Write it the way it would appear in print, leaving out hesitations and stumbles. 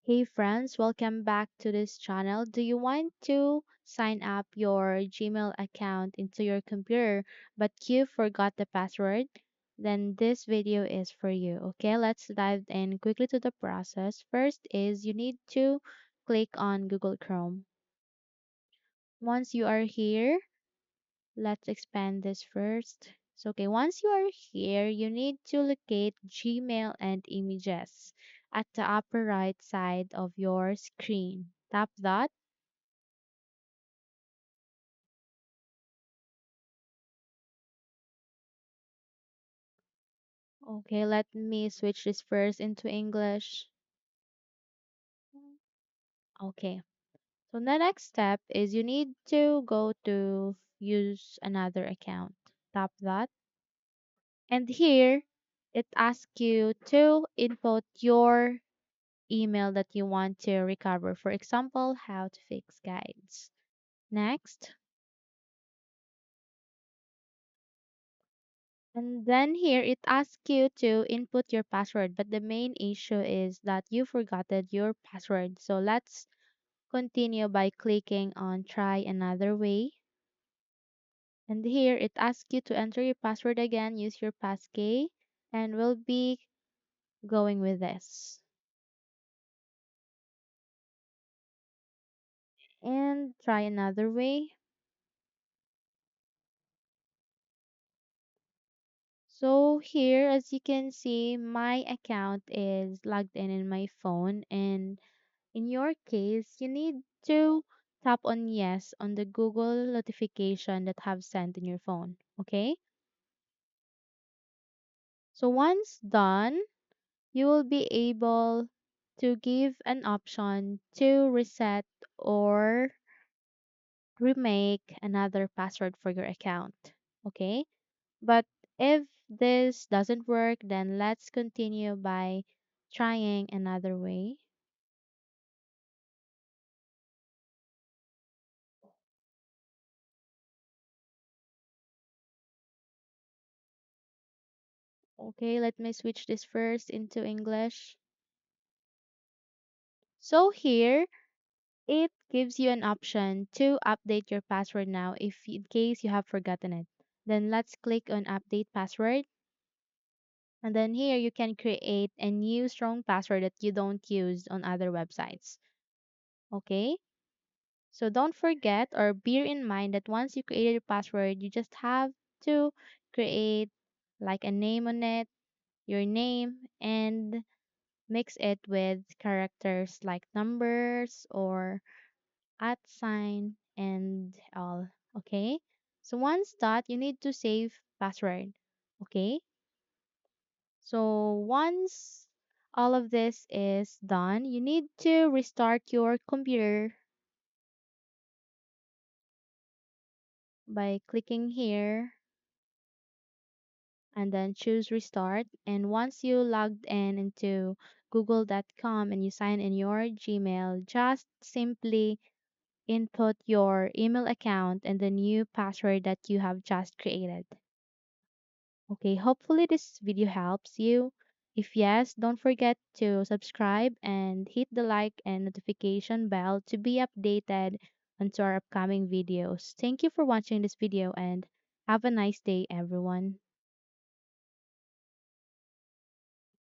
Hey friends, welcome back to this channel. Do you want to sign up your Gmail account into your computer but you forgot the password? Then this video is for you. Okay, let's dive in quickly to the process. First is you need to click on Google Chrome. Once you are here, let's expand this first. So, okay, once you are here, you need to locate Gmail and images at the upper right side of your screen. Tap that. Okay, let me switch this first into English. Okay, so the next step is you need to go to use another account. Tap that. And here, it asks you to input your email that you want to recover. For example, how to fix guides. Next. And then here it asks you to input your password, but the main issue is that you forgotten your password. So let's continue by clicking on try another way. And here it asks you to enter your password again, use your passkey, and we'll be going with this. And try another way. So here, as you can see, my account is logged in my phone, and in your case, you need to tap on yes on the Google notification that have sent in your phone. Okay? So once done, you will be able to give an option to reset or remake another password for your account. Okay? But if this doesn't work, then let's continue by trying another way. Okay, let me switch this first into English. So here, it gives you an option to update your password now if in case you have forgotten it. Then let's click on update password. And then here you can create a new strong password that you don't use on other websites. Okay? So don't forget or bear in mind that once you created your password, you just have to create like a name on it, your name, and mix it with characters like numbers or at sign and all. Okay? So once that, you need to save password. Okay? So once all of this is done, you need to restart your computer by clicking here and then choose restart. And once you logged in into google.com and you sign in your Gmail, just simply input your email account and the new password that you have just created. Okay, hopefully this video helps you. If yes, don't forget to subscribe and hit the like and notification bell to be updated onto our upcoming videos. Thank you for watching this video and have a nice day everyone.